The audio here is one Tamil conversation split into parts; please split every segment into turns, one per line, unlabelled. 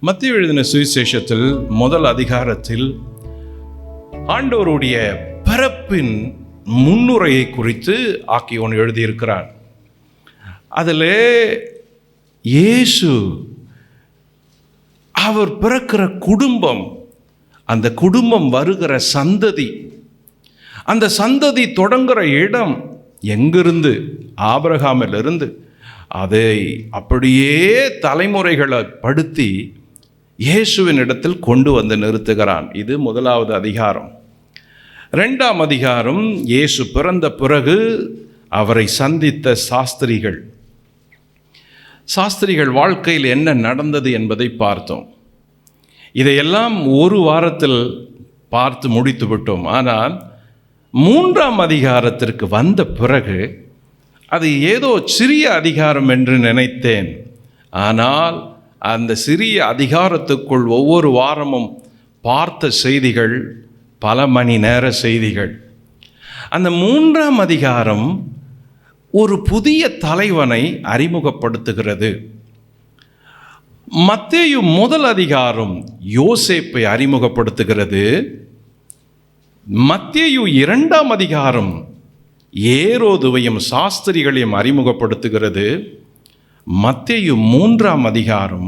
மத்தேயு எழுதின சுவிசேஷத்தில் முதல் அதிகாரத்தில் ஆண்டவருடைய பிறப்பின் முன்னுரையை குறித்து ஆக்கியோன் எழுதியிருக்கிறார். அதில் இயேசு அவர் பிறக்கிற குடும்பம், அந்த குடும்பம் வருகிற சந்ததி, அந்த சந்ததி தொடங்குகிற இடம் எங்கிருந்து, ஆபிரகாமிலிருந்து அதை அப்படியே தலைமுறைகளை படுத்தி இயேசுவின் இடத்தில் கொண்டு வந்து நிறுத்துகிறான். இது முதலாவது அதிகாரம். இரண்டாம் அதிகாரம் இயேசு பிறந்த பிறகு அவரை சந்தித்த சாஸ்திரிகள் வாழ்க்கையில் என்ன நடந்தது என்பதை பார்த்தோம். இதையெல்லாம் ஒரு வாரத்தில் பார்த்து முடித்து விட்டோம். ஆனால் மூன்றாம் அதிகாரத்திற்கு வந்த பிறகு அது ஏதோ சிறிய அதிகாரம் என்று நினைத்தேன். ஆனால் அந்த சிறிய அதிகாரத்துக்குள் ஒவ்வொரு வாரமும் பார்த்த செய்திகள் பல மணி நேர செய்திகள். அந்த மூன்றாம் அதிகாரம் ஒரு புதிய தலைவனை அறிமுகப்படுத்துகிறது. மத்தேயு முதல் அதிகாரம் யோசேப்பை அறிமுகப்படுத்துகிறது. மத்தேயு இரண்டாம் அதிகாரம் ஏரோதுவையும் சாஸ்திரிகளையும் அறிமுகப்படுத்துகிறது. மத்தேயு மூன்றாம் அதிகாரம்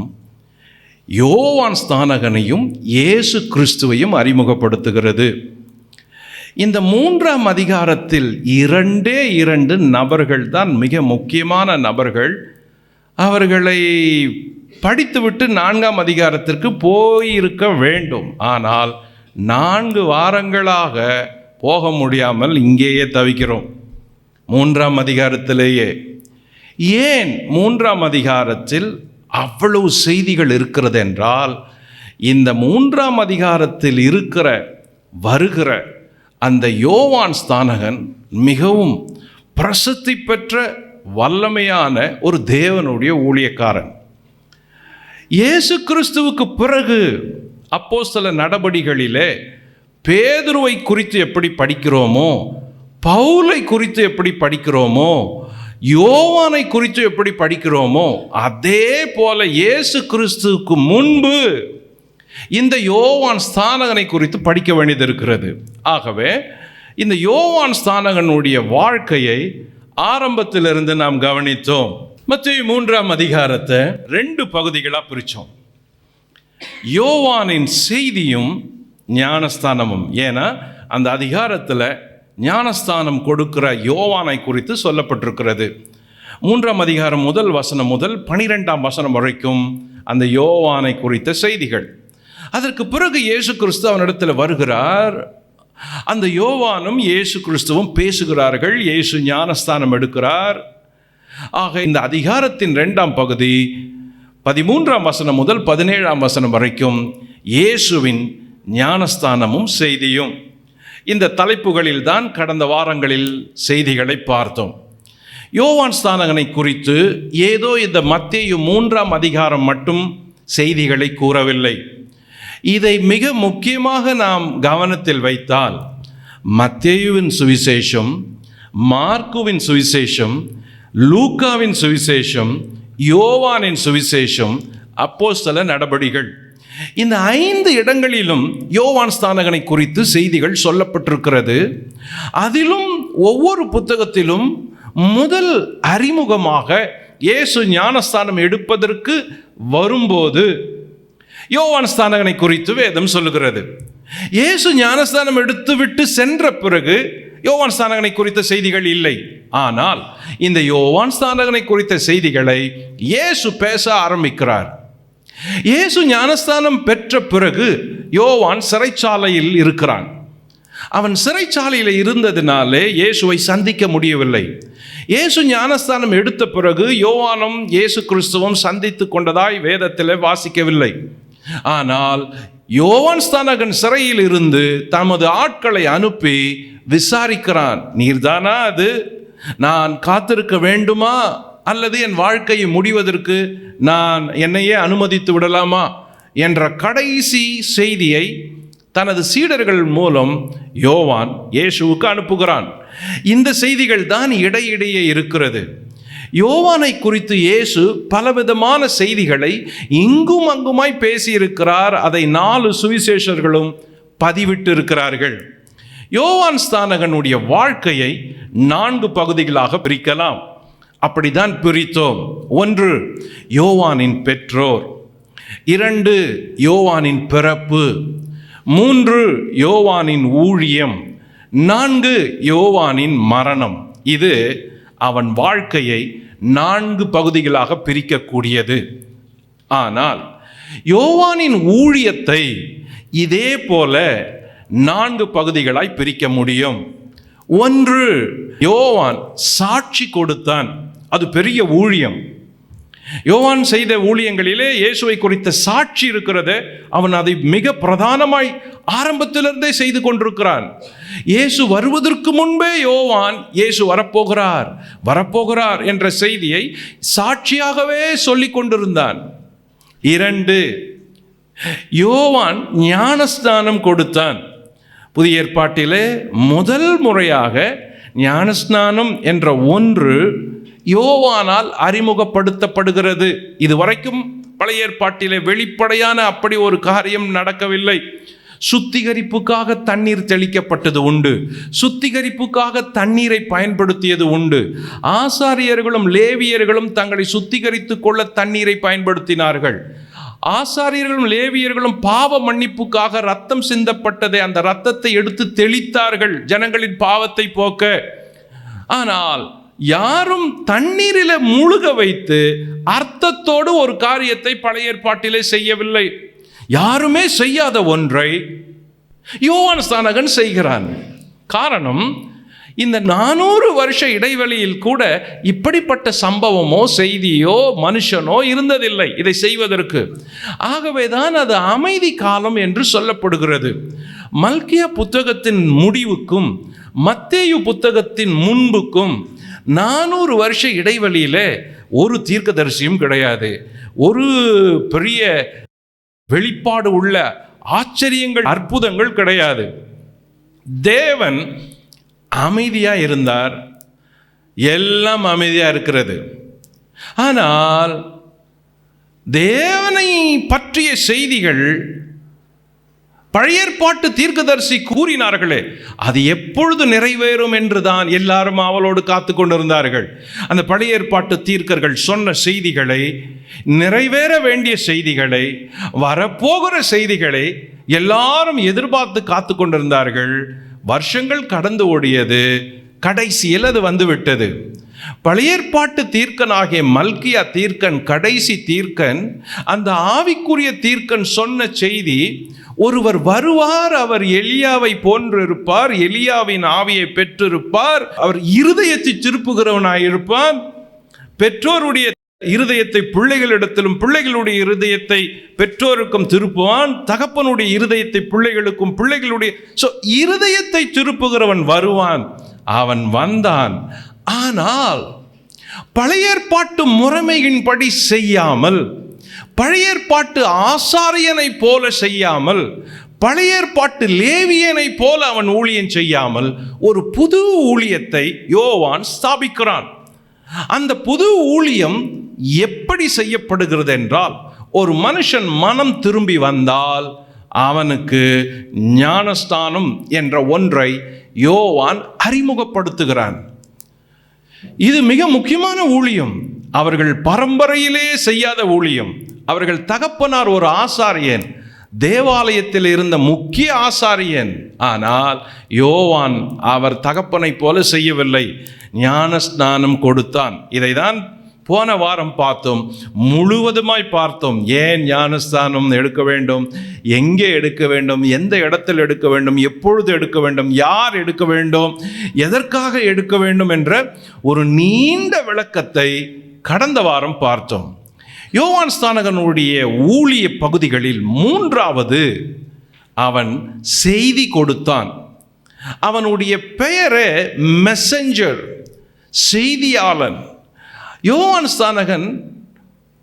யோவான் ஸ்நானகனையும் இயேசு கிறிஸ்துவையும் அறிமுகப்படுத்துகிறது. இந்த மூன்றாம் அதிகாரத்தில் இரண்டு நபர்கள் தான் மிக முக்கியமான நபர்கள். அவர்களை படித்துவிட்டு நான்காம் அதிகாரத்திற்கு போயிருக்க வேண்டும். ஆனால் 4 வாரங்களாக போக முடியாமல் இங்கேயே தவிக்கிறோம், மூன்றாம் அதிகாரத்திலேயே. ஏன் மூன்றாம் அதிகாரத்தில் அவ்வளவு செய்திகள் இருக்கிறது என்றால், இந்த மூன்றாம் அதிகாரத்தில் வருகிற அந்த யோவான் ஸ்நானகன் மிகவும் பிரசித்தி பெற்ற வல்லமையான ஒரு தேவனுடைய ஊழியக்காரன். இயேசு கிறிஸ்துவுக்கு பிறகு அப்போஸ்தல நடபடிகளிலே பேதுருவை குறித்து எப்படி படிக்கிறோமோ, பவுலை குறித்து எப்படி படிக்கிறோமோ, யோவானை குறித்து எப்படி படிக்கிறோமோ, அதே போல இயேசு கிறிஸ்துவுக்கு முன்பு இந்த யோவான் ஸ்நானகனை குறித்து படிக்க வேண்டியது இருக்கிறது. ஆகவே இந்த யோவான் ஸ்நானகனுடைய வாழ்க்கையை ஆரம்பத்திலிருந்து நாம் கவனித்தோம். மத்தேயு 3ஆம் அதிகாரத்தை 2 பகுதிகளாக பிரித்தோம். யோவானின் செய்தியும் ஞானஸ்தானமும். ஏன்னா அந்த அதிகாரத்தில் ஞானஸ்தானம் கொடுக்கிற யோவானை குறித்து சொல்லப்பட்டிருக்கிறது. 3ஆம் அதிகாரம் முதல் வசனம் முதல் 12ஆம் வசனம் வரைக்கும் அந்த யோவானை குறித்த செய்திகள். அதற்கு பிறகு இயேசு கிறிஸ்து அவனிடத்தில் வருகிறார். அந்த யோவானும் இயேசு கிறிஸ்துவும் பேசுகிறார்கள். இயேசு ஞானஸ்தானம் எடுக்கிறார். ஆக இந்த அதிகாரத்தின் 2ஆம் பகுதி 13ஆம் வசனம் முதல் 17ஆம் வசனம் வரைக்கும் இயேசுவின் ஞானஸ்தானமும் செய்தியும். இந்த தலைப்புகளில் தான் கடந்த வாரங்களில் செய்திகளை பார்த்தோம். யோவான் ஸ்நானகனை குறித்து ஏதோ இந்த மத்தேயு 3ஆம் அதிகாரம் மட்டும் செய்திகளை கூறவில்லை. இதை மிக முக்கியமாக நாம் கவனத்தில் வைத்தால் மத்தேயுவின் சுவிசேஷம், மார்க்குவின் சுவிசேஷம், லூக்காவின் சுவிசேஷம், யோவானின் சுவிசேஷம், அப்போஸ்தல நடபடிகள், இந்த 5 இடங்களிலும் யோவான் ஸ்நானகனை குறித்து செய்திகள் சொல்லப்பட்டிருக்கிறது. அதிலும் ஒவ்வொரு புத்தகத்திலும் முதல் அறிமுகமாக இயேசு ஞானஸ்தானம் எடுப்பதற்கு வரும்போது யோவான் ஸ்நானகனை குறித்து வேதம் சொல்லுகிறது. இயேசு ஞானஸ்தானம் எடுத்துவிட்டு சென்ற பிறகு யோவான் ஸ்நானகனை குறித்த செய்திகள் இல்லை. ஆனால் இந்த யோவான் ஸ்நானகனை குறித்த செய்திகளை இயேசு பேச ஆரம்பிக்கிறார். இயேசு ஞானஸ்தானம் பெற்ற பிறகு யோவான் சிறைச்சாலையில் இருக்கிறான். அவன் சிறைச்சாலையில் இருந்ததினாலே இயேசுவை சந்திக்க முடியவில்லை. இயேசு ஞானஸ்தானம் எடுத்த பிறகு யோவானும் இயேசு கிறிஸ்துவும் சந்தித்து கொண்டதாய் வேதத்தில் வாசிக்கவில்லை. ஆனால் யோவான் ஸ்நானகன் சிறையில் இருந்து தமது ஆட்களை அனுப்பி விசாரிக்கிறான். நீர்தானா அது? நான் காத்திருக்க வேண்டுமா, அல்லது என் வாழ்க்கையை முடிவதற்கு நான் என்னையே அனுமதித்து விடலாமா என்ற கடைசி செய்தியை தனது சீடர்கள் மூலம் யோவான் இயேசுவுக்கு அனுப்புகிறான். இந்த செய்திகள் தான் இடையிடையே இருக்கிறது. யோவானை குறித்து இயேசு பலவிதமான செய்திகளை இங்கும் அங்குமாய் பேசியிருக்கிறார். அதை 4 சுவிசேஷர்களும் பதிவிட்டு இருக்கிறார்கள். யோவான் ஸ்நானகனுடைய வாழ்க்கையை 4 பகுதிகளாக பிரிக்கலாம். அப்படிதான் பிரித்தோம். 1, யோவானின் பெற்றோர். 2, யோவானின் பிறப்பு. 3, யோவானின் ஊழியம். 4, யோவானின் மரணம். இது அவன் வாழ்க்கையை 4 பகுதிகளாக பிரிக்கக்கூடியது. ஆனால் யோவானின் ஊழியத்தை இதே போல 4 பகுதிகளாய் பிரிக்க முடியும். 1, யோவான் சாட்சி கொடுத்தான். அது பெரிய ஊழியம். யோவான் செய்த ஊழியங்களிலே இயேசுவை குறித்த சாட்சி இருக்கிறது. அவன் அதை மிக பிரதானமாய் ஆரம்பத்திலிருந்தே செய்து கொண்டிருக்கிறான். இயேசு வருவதற்கு முன்பே யோவான் இயேசு வரப்போகிறார் என்ற செய்தியை சாட்சியாகவே சொல்லிக் கொண்டிருந்தான். 2, யோவான் ஞானஸ்நானம் கொடுத்தான். புதிய ஏற்பாட்டிலே முதல் முறையாக ஞானஸ்நானம் என்ற ஒன்று யோவானால் அறிமுகப்படுத்தப்படுகிறது. இதுவரைக்கும் பழைய ஏற்பாட்டிலே வெளிப்படையான அப்படி ஒரு காரியம் நடக்கவில்லை. சுத்திகரிப்புக்காக தண்ணீர் தெளிக்கப்பட்டது உண்டு, சுத்திகரிப்புக்காக தண்ணீரை பயன்படுத்தியது உண்டு. ஆசாரியர்களும் லேவியர்களும் தங்களை சுத்திகரித்துக் கொள்ள தண்ணீரை பயன்படுத்தினார்கள். ஆசாரியர்களும் லேவியர்களும் பாவ மன்னிப்புக்காக ரத்தம் சிந்தப்பட்டதை அந்த ரத்தத்தை எடுத்து தெளித்தார்கள் ஜனங்களின் பாவத்தை போக்க. ஆனால் யாரும் தண்ணீரில முழுக வைத்து அர்த்தத்தோடு ஒரு காரியத்தை பழைய ஏற்பாட்டிலே செய்யவில்லை. யாருமே செய்யாத ஒன்றை யோவான் ஸ்நானகன் செய்கிறான். காரணம், இந்த 400 வருஷ இடைவெளியில் கூட இப்படிப்பட்ட சம்பவமோ செய்தியோ மனுஷனோ இருந்ததில்லை இதை செய்வதற்கு. ஆகவேதான் அது அமைதி காலம் என்று சொல்லப்படுகிறது. மல்கியா புத்தகத்தின் முடிவுக்கும் மத்தேயு புத்தகத்தின் முன்புக்கும் 400 வருஷ இடைவெளியிலே ஒரு தீர்க்கதரிசியும் கிடையாது. ஒரு பெரிய வெளிப்பாடு உள்ள ஆச்சரியங்கள் அற்புதங்கள் கிடையாது. தேவன் அமைதியா இருந்தார். எல்லாம் அமைதியா இருக்கிறது. ஆனால் தேவனை பற்றிய செய்திகள் பழைய ஏற்பாட்டு தீர்க்கதரிசி கூறினார்களே, அது எப்பொழுது நிறைவேறும் என்றுதான் எல்லாரும் அவளோடு காத்து கொண்டிருந்தார்கள். அந்த பழைய ஏற்பாட்டு தீர்க்கர்கள் சொன்ன செய்திகளை, நிறைவேற வேண்டிய செய்திகளை, வரப்போகிற செய்திகளை எல்லாரும் எதிர்பார்த்து காத்து கொண்டிருந்தார்கள். வருஷங்கள் கடந்து ஓடியது. கடைசியில் அது வந்துவிட்டது. பழைய ஏற்பாட்டு தீர்க்கனாகிய மல்கியா தீர்க்கன், கடைசி தீர்க்கன், அந்த ஆவிக்குரிய தீர்க்கன் சொன்ன செய்தி, ஒருவர் வருவார், அவர் எலியாவை போன்றிருப்பார், எலியாவின் ஆவியை பெற்றிருப்பார், அவர் இருதயத்தை திருப்புகிறவனாயிருப்பான், பெற்றோருடைய இருதயத்தை பிள்ளைகளிடத்திலும் பிள்ளைகளுடைய இருதயத்தை பெற்றோருக்கும் திருப்புவான், தகப்பனுடைய இருதயத்தை பிள்ளைகளுக்கும் பிள்ளைகளுடைய இருதயத்தை திருப்புகிறவன் வருவான். அவன் வந்தான். ஆனால் பழைய ஏற்பாட்டு முறைமையின்படி செய்யாமல், பழைய ஏற்பாட்டு ஆசாரியனை போல செய்யாமல், பழைய ஏற்பாட்டு லேவியனை போல அவன் ஊழியம் செய்யாமல் ஒரு புது ஊழியத்தை யோவான் ஸ்தாபிக்கிறான். அந்த புது ஊழியம் எப்படி செய்யப்படுகிறது என்றால், ஒரு மனுஷன் மனம் திரும்பி வந்தால் அவனுக்கு ஞானஸ்தானம் என்ற ஒன்றை யோவான் அறிமுகப்படுத்துகிறான். இது மிக முக்கியமான ஊழியம். அவர்கள் பரம்பரையிலே செய்யாத ஊழியம். அவர்கள் தகப்பனார் ஒரு ஆசாரியன், தேவாலயத்தில் இருந்த முக்கிய ஆசாரியன். ஆனால் யோவான் அவர் தகப்பனை போல செய்யவில்லை, ஞானஸ்நானம் கொடுத்தான். இதைதான் போன வாரம் பார்த்தோம், முழுவதுமாய் பார்த்தோம். ஏன் ஞானஸ்தானம் எடுக்க வேண்டும், எங்கே எடுக்க வேண்டும், எந்த இடத்தில் எடுக்க வேண்டும், எப்பொழுது எடுக்க வேண்டும், யார் எடுக்க வேண்டும், எதற்காக எடுக்க வேண்டும் என்ற ஒரு நீண்ட விளக்கத்தை கடந்த வாரம் பார்த்தோம். யோவான் ஸ்நானகனுடைய ஊழிய பகுதிகளில் 3வது அவன் செய்தி கொடுத்தான். அவனுடைய பெயரே மெசஞ்சர், செய்தியாளன். யோவான் ஸ்நானகன்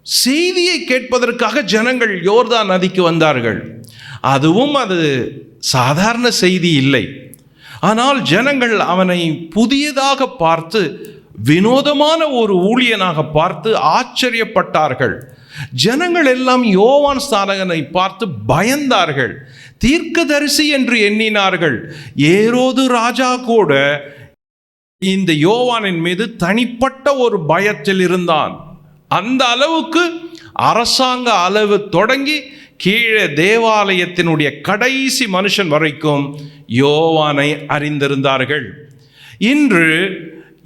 செய்தியை கேட்பதற்காக ஜனங்கள் யோர்தான் நதிக்கு வந்தார்கள். அதுவும் அது சாதாரண செய்தி இல்லை. ஆனால் ஜனங்கள் அவனை புதியதாக பார்த்து, வினோதமான ஒரு ஊழியனாக பார்த்து ஆச்சரியப்பட்டார்கள். ஜனங்கள் எல்லாம் யோவான் ஸ்நானகனை பார்த்து பயந்தார்கள், தீர்க்கதரிசி என்று எண்ணினார்கள். ஏரோது ராஜா கூட இந்த யோவானின் மீது தனிப்பட்ட ஒரு பயத்தில் இருந்தான். அந்த அளவுக்கு அரசாங்க அளவு தொடங்கி கீழே தேவாலயத்தினுடைய கடைசி மனுஷன் வரைக்கும் யோவானை அறிந்திருந்தார்கள். இன்று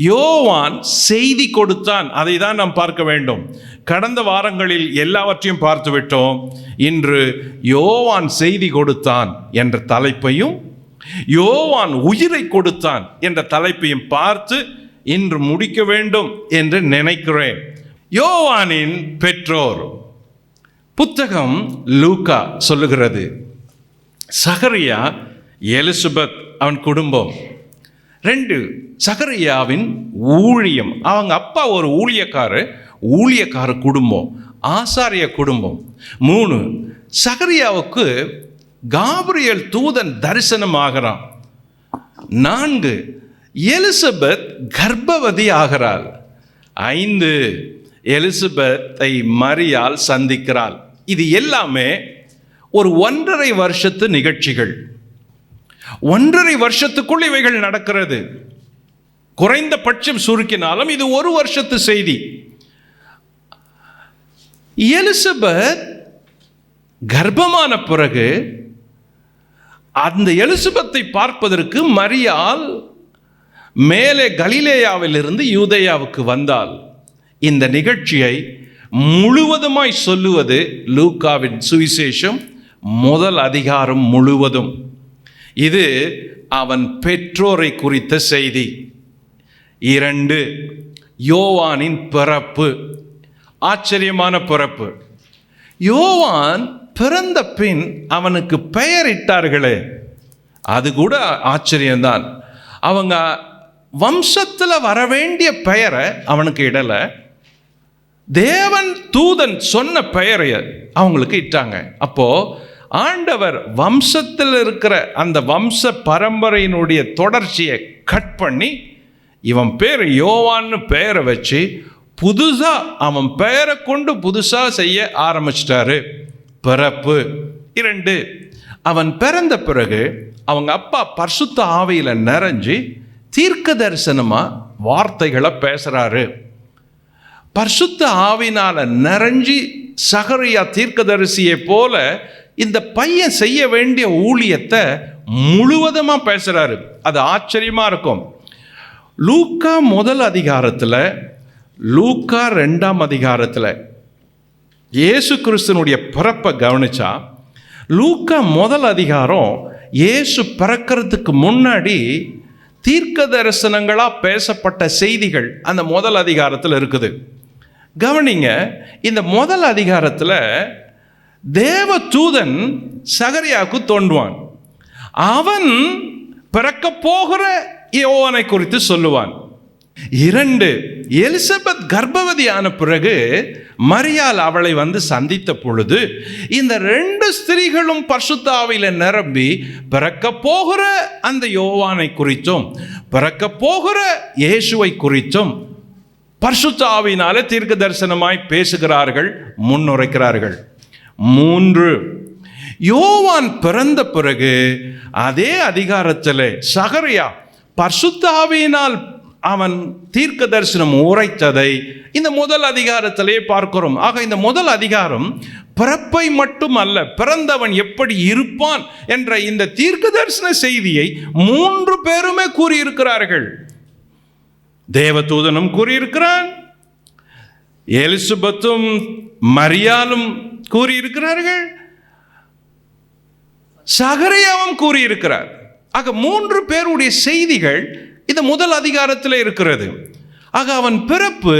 யோவான் செய்தி கொடுத்தான். அதை தான் நாம் பார்க்க வேண்டும். கடந்த வாரங்களில் எல்லாவற்றையும் பார்த்து விட்டோம். இன்று யோவான் செய்தி கொடுத்தான் என்ற தலைப்பையும், யோவான் உயிரை கொடுத்தான் என்ற தலைப்பையும் பார்த்து இன்று முடிக்க வேண்டும் என்று நினைக்கிறேன். யோவானின் பெற்றோர். புத்தகம் லூக்கா சொல்லுகிறது, சகரியா, எலிசபெத் அவன் குடும்பம். 2, சகரியாவின் ஊழியம். அவங்க அப்பா ஒரு ஊழியக்கார குடும்பம், ஆசாரிய குடும்பம். 3, சகரியாவுக்கு காபிரியேல் தூதன் தரிசனம் ஆகிறான். 4, எலிசபெத் கர்ப்பவதி ஆகிறாள். 5, எலிசபெத்தை மரியாள் சந்திக்கிறாள். இது எல்லாமே ஒரு 1.5 வருஷத்து நிகழ்ச்சிகள். 1.5 வருஷத்துக்குள் இவைகள் நடக்கிறது. குறைந்தபட்சம் சுருக்கினாலும் இது 1 வருஷத்து செய்தி. எலிசபெத் கர்ப்பமான பிறகு அந்த எலிசபெத்தை பார்ப்பதற்கு மரியாள் மேலே கலிலேயாவிலிருந்து யூதேயாவுக்கு வந்தாள். இந்த நிகழ்ச்சியை முழுவதுமாய் சொல்லுவது லூக்காவின் சுவிசேஷம் 1 அதிகாரம் முழுவதும். இது அவன் பெற்றோரை குறித்த செய்தி. 2, யோவானின் பிறப்பு. ஆச்சரியமான பிறப்பு. யோவான் பிறந்த பின் அவனுக்கு பெயரிட்டார்களே, அது கூட ஆச்சரியம்தான். அவங்க வம்சத்தில் வரவேண்டிய பெயரை அவனுக்கு இடலை, தேவன் தூதன் சொன்ன பெயரை அவங்களுக்கு இட்டாங்க. அப்போ ஆண்டவர் வம்சத்தில் இருக்கிற அந்த வம்ச பரம்பரையினுடைய தொடர்ச்சியை கட் பண்ணி இவன் பேர் யோவான்னு பெயரை வச்சு புதுசாக அவன் பெயரை கொண்டு புதுசாக செய்ய ஆரம்பிச்சிட்டாரு. பிறப்பு. 2, அவன் பிறந்த பிறகு அவங்க அப்பா பரிசுத்த ஆவியில் நிறைஞ்சி தீர்க்க தரிசனமாக வார்த்தைகளை பேசுகிறாரு. பரிசுத்த ஆவினால் நிறைஞ்சி சகரியா தீர்க்கதரிசியை போல இந்த பையன் செய்ய வேண்டிய ஊழியத்தை முழுவதுமாக பேசுகிறாரு. அது ஆச்சரியமாக இருக்கும். லூக்கா 1 அதிகாரத்தில், லூக்கா 2 அதிகாரத்தில் இயேசு கிறிஸ்துனுடைய பிறப்பை கவனிச்சா, லூக்கா 1 அதிகாரம் இயேசு பிறக்கிறதுக்கு முன்னாடி தீர்க்க தரிசனங்களாக பேசப்பட்ட செய்திகள் அந்த 1 அதிகாரத்தில் இருக்குது. கவனிங்க, இந்த 1 அதிகாரத்தில் தேவ தூதன் சகரியாவுக்கு தோன்றுவான். அவன் பிறக்க போகிற யோவானை குறித்து சொல்லுவான். 2, எலிசபெத் கர்ப்பவதியான பிறகு மரியாள் அவளை வந்து சந்தித்த பொழுது இந்த 2 ஸ்திரீகளும் பரிசுத்த ஆவியில் நிரம்பி பிறக்க போகிற அந்த யோவானை குறித்தும் பிறக்க போகிற இயேசுவை குறித்தும் பரிசுத்த ஆவியினாலே தீர்க்க தரிசனமாய் பேசுகிறார்கள், முன்னுரைக்கிறார்கள். 3, யோவான் பிறந்த பிறகு அதே அதிகாரத்தில் சகரியா பரிசுத்த ஆவியினால் அவன் தீர்க்க தரிசனம் உரைத்ததை இந்த 1 அதிகாரத்திலே பார்க்கிறோம். ஆக இந்த 1 அதிகாரம் பிறப்பை மட்டும் அல்ல, பிறந்தவன் எப்படி இருப்பான் என்ற இந்த தீர்க்க தரிசன செய்தியை 3 பேருமே கூறியிருக்கிறார்கள். தேவதூதனும் கூறியிருக்கிறான், எலிசபெத்தும் மரியாளும் கூறியிருக்கிறார்கள், சகரியாவும் கூறியிருக்கிறார். ஆக 3 பேருடைய செய்திகள் இந்த 1 அதிகாரத்தில் இருக்கிறது. ஆக அவன் பிறப்பு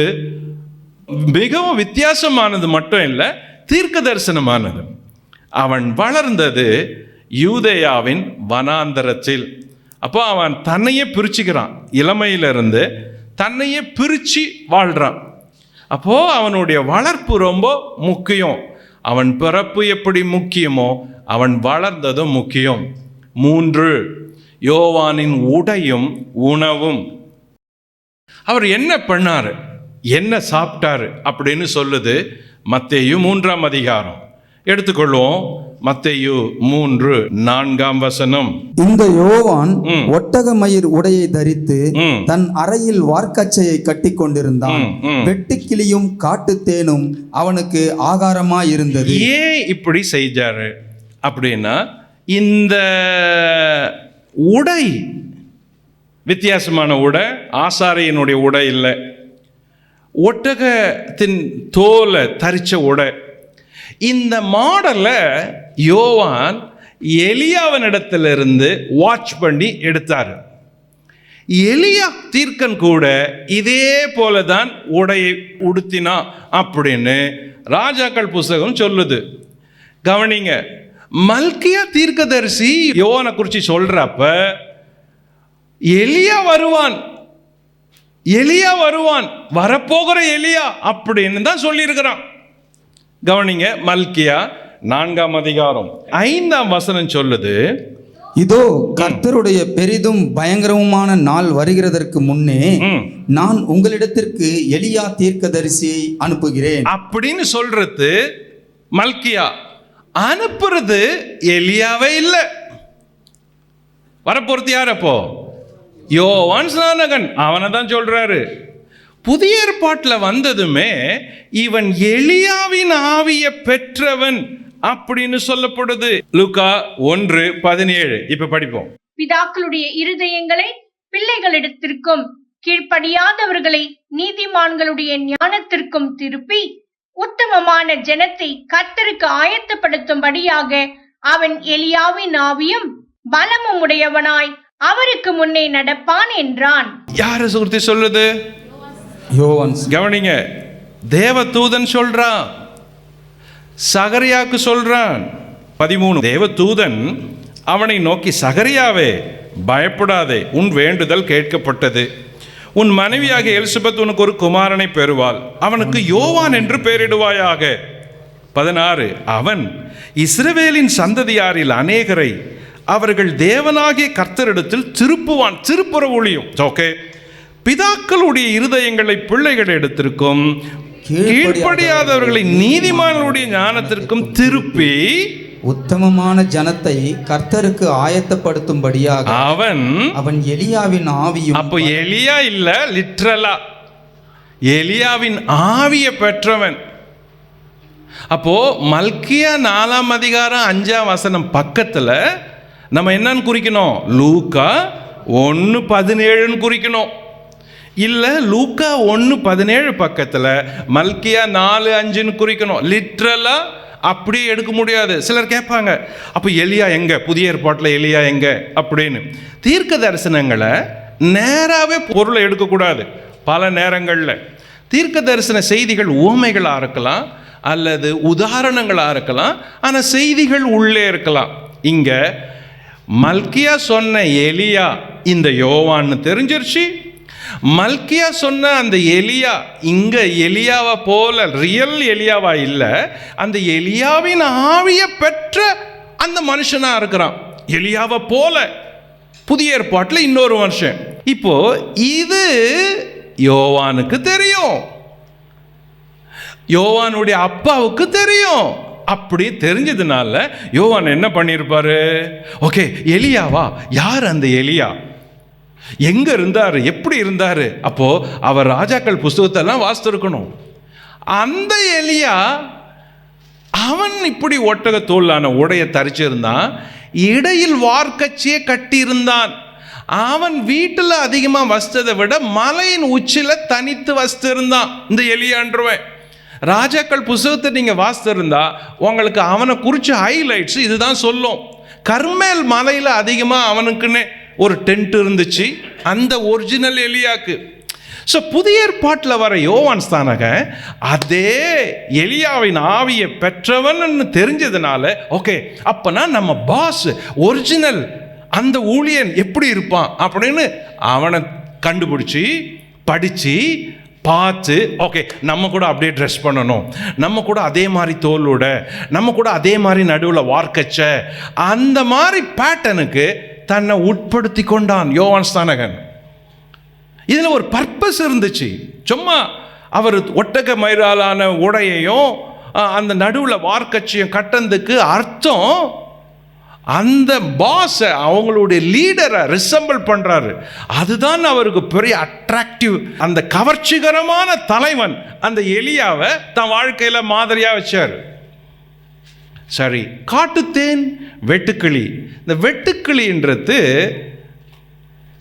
மிகவும் வித்தியாசமானது மட்டும் இல்லை, தீர்க்க தரிசனமானது. அவன் வளர்ந்தது யூதேயாவின் வனாந்தரத்தில். அப்போ அவன் தன்னையே பிரிச்சுக்கிறான், இளமையிலிருந்து தன்னையே பிரித்து வாழ்கிறான். அப்போது அவனுடைய வளர்ப்பு ரொம்ப முக்கியம். அவன் பிறப்பு எப்படி முக்கியமோ அவன் வளர்ந்ததும் முக்கியம். 3, யோவானின் உடையும் உணவும். அவர் என்ன பண்ணாரு, என்ன சாப்பிட்டாரு அப்படின்னு சொல்லுது மத்தேயு 3ஆம் அதிகாரம். எடுத்துக்கொள்வோம். மத்தேயு 3:4.
இந்த யோவான் ஒட்டக மயிர் உடையை தரித்து தன் அறையில் வார்க்கச்சையை கட்டி கொண்டிருந்தான். வெட்டுக்கிளியும் காட்டுத்தேனும் அவனுக்கு ஆகாரமாய் இருந்தது.
ஏன் இப்படி செஞ்சாரு அப்படின்னா, இந்த உடை வித்தியாசமான உடை, ஆசாரியனுடைய உடை இல்லை, ஒட்டகத்தின் தோலை தரிச்ச உடை. இந்த மாடலை யோவான் எலியாவினிடத்திலிருந்து வாட்ச் பண்ணி எடுத்தார். எலியா தீர்க்கன் கூட இதே போல தான் உடையை உடுத்தினா அப்படின்னு ராஜாக்கள் புஸ்தகம் சொல்லுது. கவனிங்க, மல்கியா தீர்க்கதரிசி யோவானை குறித்து சொல்றப்ப எலியா வருவான், எலியா வருவான், வரப்போகிற எலியா அப்படின்னு தான் சொல்லியிருக்கிறான். கவனிங்க, மல்கியா 4ஆம் அதிகாரம் 5ஆம் வசனம் சொல்லுது,
இதோ கர்த்தருடைய பெரிதும் பயங்கரமுமான நாள் வருகிறதற்கு முன்னே நான் உங்களிடத்திற்கு எலியா தீர்க்கதரிசியை அனுப்புகிறேன் அப்படின்னு
சொல்றது மல்கியா. அனுப்புறது எலியாவே இல்லை. வரப்போறது யார் அப்போ? யோவான் ஸ்நானகன். அவனை தான் சொல்றாரு. புதிய ஏற்பாட்டில் வந்ததுமே இவன் எலியாவின் ஆவியை பெற்றவன் அப்படின்னு சொல்லப்படுது. லூக்கா 1:17. இப்ப படிப்போம்.
பிதாக்களுடைய இருதயங்களை பிள்ளைகளிடத்திற்கும் கீழ்ப்படியாதவர்களை நீதிமான்களுடைய ஞானத்திற்கும் திருப்பி உத்தமமான ஜனத்தை கர்த்தருக்கு ஆயத்தப்படுத்தும்படியாக அவன் எலியாவின் ஆவியும் பலமும் உடையவனாய் அவருக்கு முன்னே நடப்பான் என்றான்.
யார சுருத்தி சொல்லுது?
யோவான்.
கவனிங்க, தேவதூதன் சொல்றான், சகரியாக்கு சொல்றான். 13. தேவதூதன் அவனை நோக்கி, சகரியாவே பயப்படாதே, உன் வேண்டுதல் கேட்கப்பட்டது. உன் மனைவியாக எலிசபெத் உனக்கு ஒரு குமாரனை பெறுவாள், அவனுக்கு யோவான் என்று பெயரிடுவாயாக. 16. அவன் இஸ்ரவேலின் சந்ததியாரில் அநேகரை அவர்கள் தேவனாகிய கர்த்தரிடத்தில் திருப்புவான். திருப்புற ஊழியம். ஓகே. பிதாக்களுடைய இருதயங்களை பிள்ளைகளிடத்திற்கும் கீழ்ப்படியாதவர்களை நீதிமான்களுடைய ஞானத்திற்கும் திருப்பி
உத்தமமான ஜனத்தை கர்த்தருக்கு ஆயத்தப்படுத்தும்படியாக அவன் எலியாவின் ஆவியும்.
அப்போ எலியா இல்ல, லிட்ரலா எலியாவின் ஆவியை பெற்றவன். அப்போ மல்கியா 4ஆம் அதிகாரம் 5ஆம் வசனம் பக்கத்துல நம்ம என்னன்னு குறிக்கணும்? லூக்கா 1:17 குறிக்கணும். இல்லை, லூக்கா 1:17 பக்கத்தில் மல்கியா 4:5 குறிக்கணும். லிட்ரலா அப்படியே எடுக்க முடியாது. சிலர் கேட்பாங்க, அப்போ எலியா எங்க? புதிய ஏற்பாட்டில் எலியா எங்க அப்படின்னு. தீர்க்க தரிசனங்களை நேராகவே பொருளை எடுக்கக்கூடாது. பல நேரங்களில் தீர்க்க தரிசன செய்திகள் உவமைகளாக இருக்கலாம் அல்லது உதாரணங்களாக இருக்கலாம், ஆனால் செய்திகள் உள்ளே இருக்கலாம். இங்கே மல்கியா சொன்ன எலியா இந்த யோவான்னு தெரிஞ்சிருச்சு. மல்கியா சொன்ன அந்த எலியா இங்க எலியாவை போல ரியல் எலியாவா இல்லை, அந்த எலியாவின் ஆவியை பெற்ற அந்த மனுஷனா இருக்கிறான். எலியாவை போல புதிய ஏற்பாட்டில் இன்னொரு மனுஷன். இப்போ இது யோவானுக்கு தெரியும், யோவானுடைய அப்பாவுக்கு தெரியும். அப்படி தெரிஞ்சதுனால யோவான் என்ன பண்ணியிருப்பாரு? ஓகே, எலியாவா? யார் அந்த எலியா? எங்க இருந்தாரு? எப்படி இருந்தாரு? அப்போ அவர் ராஜாக்கள் புஸ்தகத்தெல்லாம் வாசித்திருக்கணும். அந்த எலியா அவன் இப்படி ஒட்டக தோலான உடைய தரிச்சிருந்தான், இடையில் வார்க்கச்சியை கட்டியிருந்தான். அவன் வீட்டில் அதிகமாக வசித்ததை விட மலையின் உச்சியில் தனித்து வசித்திருந்தான் இந்த எலியான்றவன். ராஜாக்கள் புஸ்தகத்தை நீங்கள் வாசித்திருந்தா உங்களுக்கு அவனை குறித்த ஹைலைட்ஸ் இதுதான் சொல்லும். கர்மேல் மலையில் அதிகமாக அவனுக்குன்னு ஒரு டென்ட் இருந்துச்சு, அந்த ஒரிஜினல் எலியாக்கு. ஸோ புதிய ஏற்பாட்டில் வர யோவான் ஸ்நானகன் அதே எலியாவின் ஆவியை பெற்றவன் தெரிஞ்சதுனால, ஓகே அப்பனா நம்ம பாஸ் ஒரிஜினல் அந்த ஊழியன் எப்படி இருப்பான் அப்படின்னு அவனை கண்டுபிடிச்சி படித்து பார்த்து, ஓகே நம்ம கூட அப்படியே ட்ரெஸ் பண்ணணும், நம்ம கூட அதே மாதிரி தோலோட, நம்ம கூட அதே மாதிரி நடுவில் வார்க்கச்ச, அந்த மாதிரி பேட்டனுக்கு தன்னை உட்படுத்தி கொண்டான் யோவான் ஸ்நானகன். இதுல ஒரு பர்பஸ் இருந்துச்சு. சும்மா அவர் ஒட்டக மயிராலான உடையையும் அந்த நடுவில் வார்க்கச்சையும் கட்டந்துக்கு அர்த்தம் அந்த பாஸை, அவங்களுடைய லீடரை ரிசம்பிள் பண்றாரு. அதுதான் அவருக்கு பெரிய அட்ராக்டிவ். அந்த கவர்ச்சிகரமான தலைவன் அந்த எலியாவை தன் வாழ்க்கையில மாதிரியா வச்சார். சரி, காட்டுத்தேன், வெட்டுக்கிளி. இந்த வெட்டுக்கிளின்றது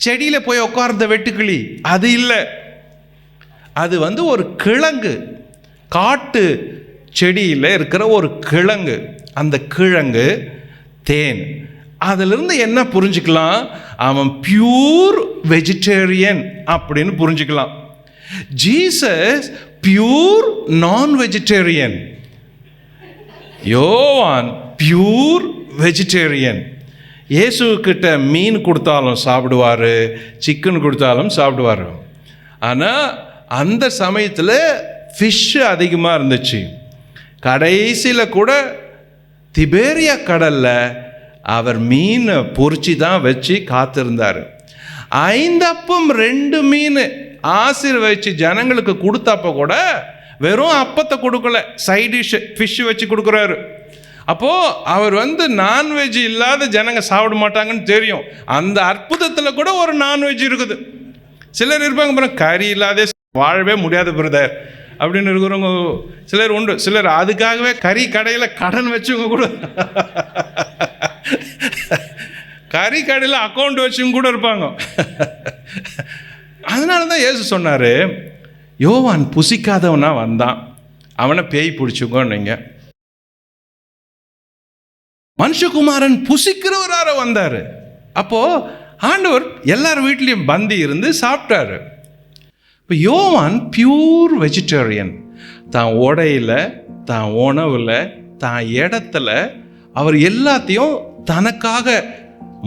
செடியில போய் உட்கார்ந்த வெட்டுக்கிளி அது இல்லை. அது ஒரு கிழங்கு, காட்டு செடியில் இருக்கிற ஒரு கிழங்கு. அந்த கிழங்கு தேன். அதிலிருந்து என்ன புரிஞ்சுக்கலாம்? அவன் பியூர் வெஜிடேரியன் அப்படின்னு புரிஞ்சுக்கலாம். ஜீசஸ் பியூர் நான் வெஜிடேரியன், யோவான் பியூர் வெஜிடேரியன். இயேசுக்கிட்ட மீன் கொடுத்தாலும் சாப்பிடுவார், சிக்கன் கொடுத்தாலும் சாப்பிடுவார். ஆனால் அந்த சமயத்தில் ஃபிஷ்ஷு அதிகமாக இருந்துச்சு. கடைசியில் கூட திபேரியா கடலில் அவர் மீனை பொறிச்சி தான் வச்சு காத்திருந்தார். 5 அப்பம் 2 மீன் ஆசீர்வதிச்சு ஜனங்களுக்கு கொடுத்தப்ப கூட வெறும் அப்பத்தை கொடுக்கல, சைட் டிஷ் ஃபிஷ் வச்சு கொடுக்குறாரு. அப்போது அவர் நான்வெஜ் இல்லாத ஜனங்க சாப்பிட மாட்டாங்கன்னு தெரியும். அந்த அற்புதத்தில் கூட ஒரு நான்வெஜ் இருக்குது. சிலர் இருப்பாங்க பாருங்க, கறி இல்லாத வாழவே முடியாத பிரதர் அப்படின்னு இருக்கிறவங்க சிலர் உண்டு. சிலர் அதுக்காகவே கறி கடையில் கடன் வச்சவங்க கூட, கறி கடையில் அக்கௌண்ட் வச்சவங்க கூட இருப்பாங்க. அதனால தான் இயேசு சொன்னார், யோவான் புசிக்காதவனா வந்தான், அவனை பேய் பிடிச்சுக்கோன்னு. மனுஷகுமாரன் புசிக்கிறவரார வந்தார். அப்போ ஆண்டவர் எல்லார் வீட்லேயும் பந்தி இருந்து சாப்பிட்டாரு. இப்போ யோவான் பியூர் வெஜிடேரியன். தான் உடையில், தான் உணவில், தான் இடத்துல அவர் எல்லாத்தையும் தனக்காக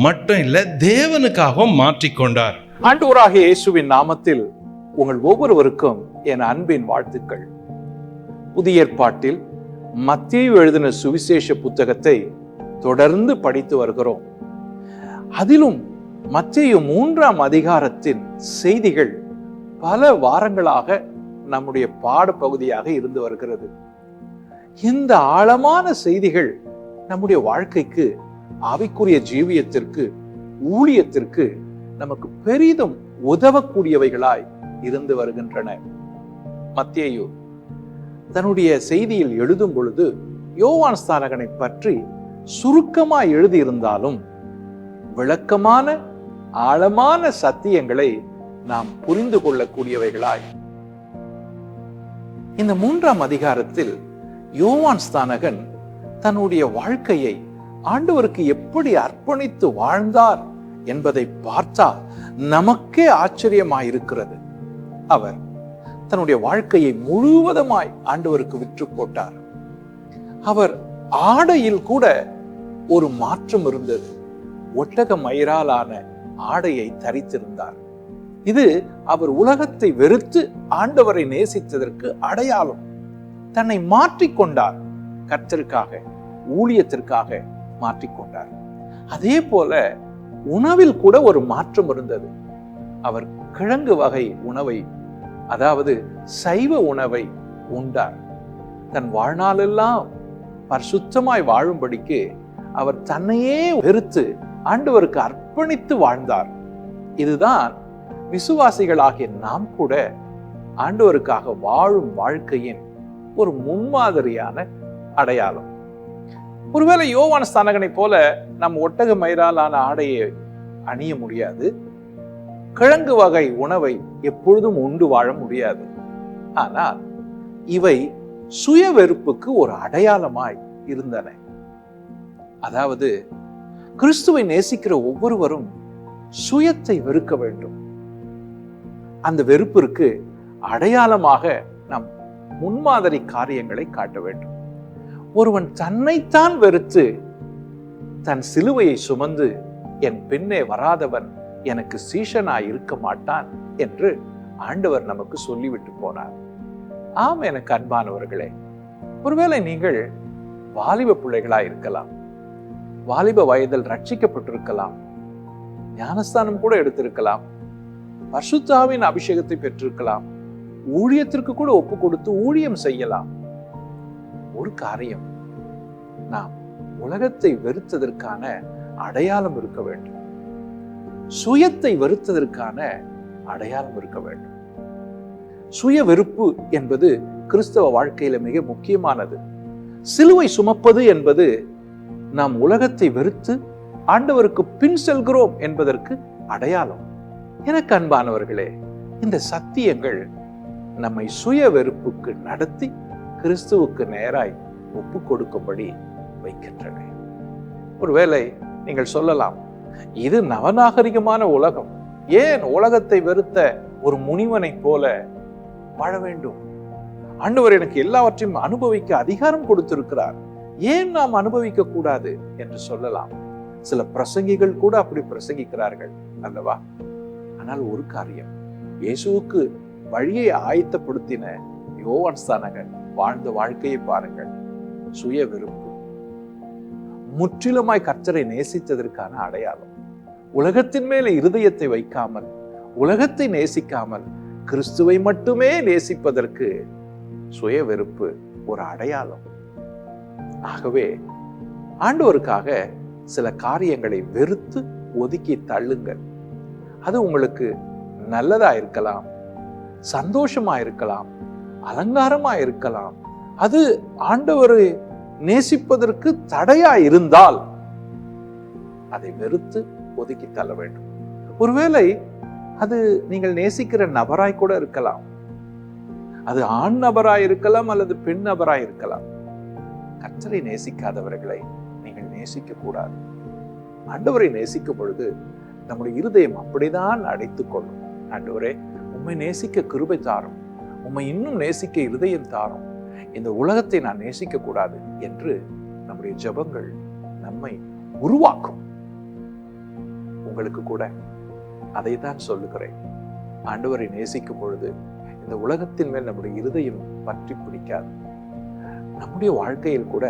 மட்டும் இல்லை தேவனுக்காகவும் மாற்றிக்கொண்டார்.
ஆண்டவராகிய இயேசுவின் நாமத்தில் உங்கள் ஒவ்வொருவருக்கும் என் அன்பின் வாழ்த்துக்கள். புதிய ஏற்பாட்டில் மத்தேயு எழுதின சுவிசேஷ புத்தகத்தை தொடர்ந்து படித்து வருகிறோம். அதிலும் மத்தேயு 3ஆம் அதிகாரத்தின் செய்திகள் பல வாரங்களாக நம்முடைய பாடப்பகுதியாக இருந்து வருகிறது. இந்த ஆழமான செய்திகள் நம்முடைய வாழ்க்கைக்கு, ஆவிக்குரிய ஜீவியத்திற்கு, ஊழியத்திற்கு நமக்கு பெரிதும் உதவக்கூடியவைகளாய் இருந்து வருகின்றன. மத்தேயு தன்னுடைய செய்தியில் எழுதும் பொழுது யோவான் ஸ்நானகனை பற்றி சுருக்கமாய் எழுதியிருந்தாலும் விளக்கமான ஆழமான சத்தியங்களை நாம் புரிந்து கொள்ளக்கூடியவைகளாய் இந்த 3ஆம் அதிகாரத்தில் யோவான் ஸ்நானகன் தன்னுடைய வாழ்க்கையை ஆண்டவருக்கு எப்படி அர்ப்பணித்து வாழ்ந்தார் என்பதை பார்த்தால் நமக்கே ஆச்சரியமாயிருக்கிறது. அவர் தன்னுடைய வாழ்க்கையை முழுவதுமாய் ஆண்டவருக்கு விற்று போட்டார். அவர் ஆடையில் கூட ஒரு மாற்றம் இருந்தது. ஒட்டக மயிராலான ஆடையை தரித்திருந்தார். இது அவர் உலகத்தை வெறுத்து ஆண்டவரை நேசித்ததற்கு அடையாளம். தன்னை மாற்றிக்கொண்டார், கர்த்தருக்காக, ஊழியத்திற்காக மாற்றிக்கொண்டார். அதே போல உணவில் கூட ஒரு மாற்றம் இருந்தது. அவர் கிழங்கு வகை உணவை, அதாவது சைவ உணவை உண்டார். தன் வாழ்நாளெல்லாம் பரிசுத்தமாய் வாழும்படிக்கு அவர் தன்னையே வெறுத்து ஆண்டவருக்கு அர்ப்பணித்து வாழ்ந்தார். இதுதான் விசுவாசிகளாகிய நாம் கூட ஆண்டவருக்காக வாழும் வாழ்க்கையின் ஒரு முன்மாதிரியான அடையாளம். ஒருவேளை யோவான் ஸ்நானகனை போல நம் ஒட்டக மயிராலான ஆடையை அணிய முடியாது, கிழங்கு வகை உணவை எப்பொழுதும் உண்டு வாழ முடியாது. ஆனால் இவை சுய வெறுப்புக்கு ஒரு அடையாளமாய் இருந்தன. அதாவது கிறிஸ்துவை நேசிக்கிற ஒவ்வொருவரும் சுயத்தை வெறுக்க வேண்டும். அந்த வெறுப்பிற்கு அடையாளமாக நம் முன்மாதிரி காரியங்களை காட்ட வேண்டும். ஒருவன் தன்னைத்தான் வெறுத்து தன் சிலுவையை சுமந்து என் பின்னே வராதவன் எனக்கு சீஷனாய் இருக்க மாட்டான் என்று ஆண்டவர் நமக்கு சொல்லிவிட்டு போனார். ஆம், எனக்கு அன்பானவர்களே, ஒருவேளை நீங்கள் வாலிப பிள்ளைகளாய் இருக்கலாம், வாலிப வயதில் ரட்சிக்கப்பட்டிருக்கலாம், ஞானஸ்தானம் கூட எடுத்திருக்கலாம், பரிசுத்தாவின் அபிஷேகத்தை பெற்றிருக்கலாம், ஊழியத்திற்கு கூட ஒப்பு கொடுத்து ஊழியம் செய்யலாம். ஒரு காரியம், நாம் உலகத்தை வெறுத்ததற்கான அடையாளம் இருக்க வேண்டும். சுயத்தை வெறுத்ததற்கான அடையாளம் இருக்க வேண்டும். சுய வெறுப்பு என்பது கிறிஸ்தவ வாழ்க்கையில மிக முக்கியமானது. சிலுவை சுமப்பது என்பது நாம் உலகத்தை வெறுத்து ஆண்டவருக்கு பின் செல்கிறோம் என்பதற்கு அடையாளம். எனக்கு அன்பானவர்களே, இந்த சத்தியங்கள் நம்மை சுய வெறுப்புக்கு நடத்தி கிறிஸ்துவுக்கு நேராய் ஒப்பு கொடுக்கும்படி வைக்கின்றன. ஒருவேளை நீங்கள் சொல்லலாம், இது நவநாகரிகமான உலகம், ஏன் உலகத்தை வெறுத்த ஒரு முனிவனை போல வாழ வேண்டும்? ஆண்டவர் எனக்கு எல்லாவற்றையும் அனுபவிக்க அதிகாரம் கொடுத்திருக்கிறார், ஏன் நாம் அனுபவிக்க கூடாது என்று சொல்லலாம். சில பிரசங்கிகள் கூட அப்படி பிரசங்கிக்கிறார்கள் அல்லவா? ஆனால் ஒரு காரியம், இயேசுவுக்கு வழியை ஆயத்தப்படுத்தின யோவான் ஸ்நானகன் வாழ்ந்த வாழ்க்கையை பாருங்கள். சுய வெறுப்பு, முற்றிலுமாய் கர்த்தரை நேசித்ததற்கான அடையாளம். உலகத்தின் மேல இருதயத்தை வைக்காமல், உலகத்தை நேசிக்காமல் கிறிஸ்துவை மட்டுமே நேசிப்பதற்கு சுய வெறுப்பு ஒரு அடையாளம். ஆகவே ஆண்டவருக்காக சில காரியங்களை வெறுத்து ஒதுக்கி தள்ளுங்கள். அது உங்களுக்கு நல்லதா இருக்கலாம், சந்தோஷமா இருக்கலாம், அலங்காரமா இருக்கலாம். அது ஆண்டவரை நேசிப்பதற்கு தடையா இருந்தால் அதை வெறுத்து ஒதுக்கி தள்ள வேண்டும். ஒருவேளை அது நீங்கள் நேசிக்கிற நபராய் கூட இருக்கலாம், அது ஆண் நபராய் இருக்கலாம் அல்லது பெண் நபராய் இருக்கலாம். கர்த்தரை நேசிக்காதவர்களை நீங்கள் நேசிக்க கூடாது. ஆண்டவரை நேசிக்கும் பொழுது நம்முடைய இருதயம் அப்படிதான் அடைத்துக் கொள்ளும். ஆண்டவரே, உம்மை நேசிக்க கிருபை தாரும், உம்மை இன்னும் நேசிக்க இருதயம் தாரும், இந்த உலகத்தை நான் நேசிக்க கூடாது என்று நம்முடைய ஜெபங்கள் நம்மை உருவாக்கும். உங்களுக்கு கூட அதை தான் சொல்லுகிறேன். ஆண்டவரை நேசிக்கும் பொழுது இந்த உலகத்தின் மேல் நம்முடைய இருதயம் பற்றி பிடிக்காது. நம்முடைய வாழ்க்கையில் கூட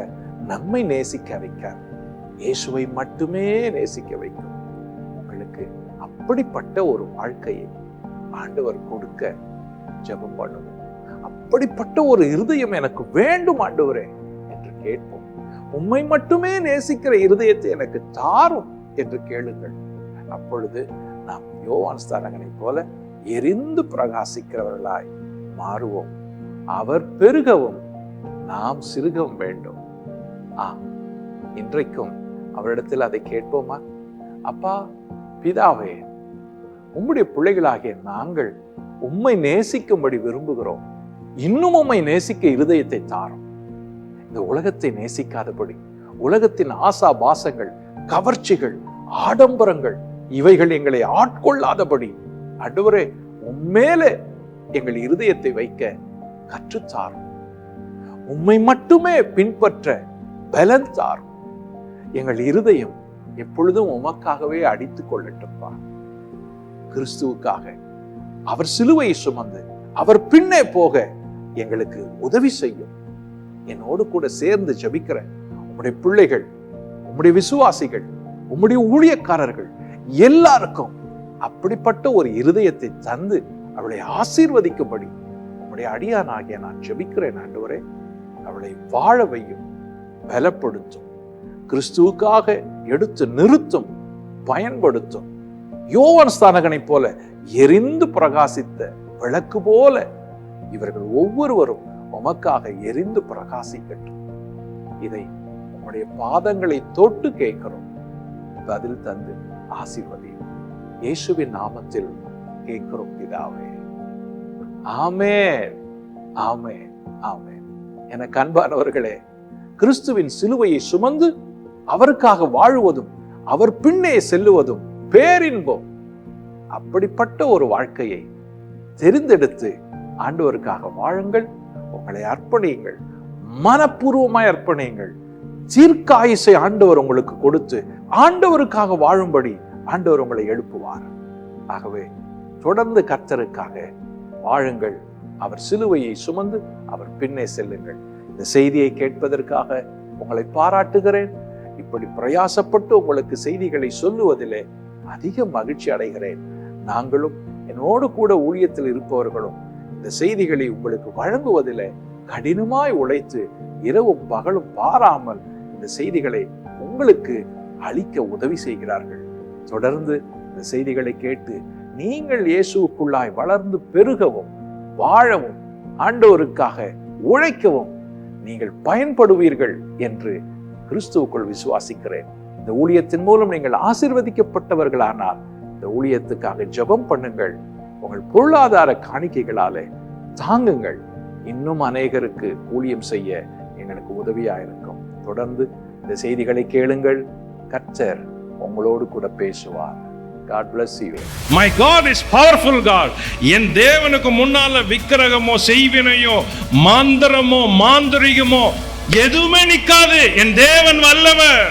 நம்மை நேசிக்க வைக்காது, இயேசுவை மட்டுமே நேசிக்க வைக்கும். உங்களுக்கு அப்படிப்பட்ட ஒரு வாழ்க்கையை ஆண்டவர் கொடுக்க ஜெபம் பண்ணுவோம். அப்படிப்பட்ட ஒரு இருதயம் எனக்கு வேண்டும் ஆண்டவரே என்று கேட்போம். உம்மை மட்டுமே நேசிக்கிற இருதயத்தை எனக்கு தாரும் என்று கேளுங்கள். அப்பொழுது நாம் யோவான் ஸ்நானகனை போல எரிந்து பிரகாசிக்கிறவர்களாய் மாறுவோம். அவர் பெருகவும் நாம் சிறுகவும் வேண்டும். இன்றைக்கும் அவரிடத்தில் அதை கேட்போமா? அப்பா பிதாவே, உம்முடைய பிள்ளைகளாகிய நாங்கள் உம்மை நேசிக்கும்படி விரும்புகிறோம். இன்னும் உம்மை நேசிக்க இருதயத்தை தாரும். இந்த உலகத்தை நேசிக்காதபடி, உலகத்தின் ஆசா பாசங்கள், கவர்ச்சிகள், ஆடம்பரங்கள் இவைகள் எங்களை ஆட்கொள்ளாதபடி ஆண்டவரே உம்மேலே எங்கள் இருதயத்தை வைக்க கற்றுத்தாரும். உம்மை மட்டுமே பின்பற்ற பலன் தாரும். எங்கள் இருதயம் எப்பொழுதும் உமக்காகவே அடித்துக் கொள்ளட்டும்பா. கிறிஸ்துவுக்காக அவர் சிலுவையை சுமந்து அவர் பின்னே போக எங்களுக்கு உதவி செய்யும். என்னோடு கூட சேர்ந்து ஜெபிக்கிற உம்முடைய பிள்ளைகள், உம்முடைய விசுவாசிகள், உம்முடைய ஊழியக்காரர்கள் எல்லாருக்கும் அப்படிப்பட்ட ஒரு இருதயத்தை தந்து அவளை ஆசீர்வதிக்கும்படி உம்முடைய அடியானாகிய நான் ஜெபிக்கிறேன். ஆண்டவரே, அவளை வாழ வையும், பலப்படுத்தும், கிறிஸ்துவுக்காக எடுத்து நிறுத்தும், பயன்படுத்தும். யோவான் ஸ்நானகனை போல எரிந்து பிரகாசித்த விளக்கு போல இவர்கள் ஒவ்வொருவரும் உமக்காக எரிந்து பிரகாசிக்கட்டும். இதை உம்முடைய பாதங்களை தொட்டு கேட்கிறோம். பதில் தந்து ஆசீர்வதியும். இயேசுவின் நாமத்தில் கேட்கிறோம் பிதாவே. ஆமென், ஆமென், ஆமென். எனக்கு அன்பானவர்களே, கிறிஸ்துவின் சிலுவையை சுமந்து அவருக்காக வாழுவதும் அவர் பின்னே செல்லுவதும் பேரின்பம். அப்படிப்பட்ட ஒரு வாழ்க்கையை தெரிந்தெடுத்து ஆண்டவருக்காக வாழுங்கள். உங்களை அர்ப்பணியுங்கள், மனப்பூர்வமாய் அர்ப்பணியுங்கள். தீர்க்காயுசை ஆண்டவர் உங்களுக்கு கொடுத்து ஆண்டவருக்காக வாழும்படி ஆண்டவர் உங்களை எழுப்புவார். ஆகவே தொடர்ந்து கர்த்தருக்காக வாழுங்கள். அவர் சிலுவையை சுமந்து அவர் பின்னே செல்லுங்கள். இந்த செய்தியை கேட்பதற்காக உங்களை பாராட்டுகிறேன். இப்படி பிரயாசப்பட்டு உங்களுக்கு செய்திகளை சொல்லுவதிலே அதிக மகிழ்ச்சி அடைகிறேன். நாங்களும் என்னோடு கூட ஊழியத்தில் இருப்பவர்களும் இந்த செய்திகளை உங்களுக்கு வழங்குவதில் கடினமாய் உழைத்து இரவும் பகலும் பாராமல் இந்த செய்திகளை உங்களுக்கு அளிக்க உதவி செய்கிறார்கள். தொடர்ந்து இந்த செய்திகளை கேட்டு நீங்கள் இயேசுவுக்குள்ளாய் வளர்ந்து பெருகவும் வாழவும் ஆண்டவருக்காக உழைக்கவும் நீங்கள் பயன்படுவீர்கள் என்று கிறிஸ்துவுக்குள் விசுவாசிக்கிறேன். இந்த ஊழியத்தின் மூலம் நீங்கள் ஆசீர்வதிக்கப்பட்டவர்களானால் இந்த ஊழியத்துக்காக ஜெபம் பண்ணுங்கள். உங்கள் பொருளாதார காணிக்கைகளாலே தாங்குங்கள். இன்னும் அநேகருக்கு ஊழியம் செய்ய எங்களுக்கு உதவியா இருக்கும். தொடர்ந்து இந்த செய்திகளை கேளுங்கள். கர்த்தர் உங்களோடு கூட பேசுவார். God bless you.
My God is powerful God. என் தேவனுக்கு முன்னால விக்கிரகமோ செய்வினையோ மாந்திரமோ மாந்திரிகமோ எதுவுமே நிக்காது. என் தேவன் வல்லவர்.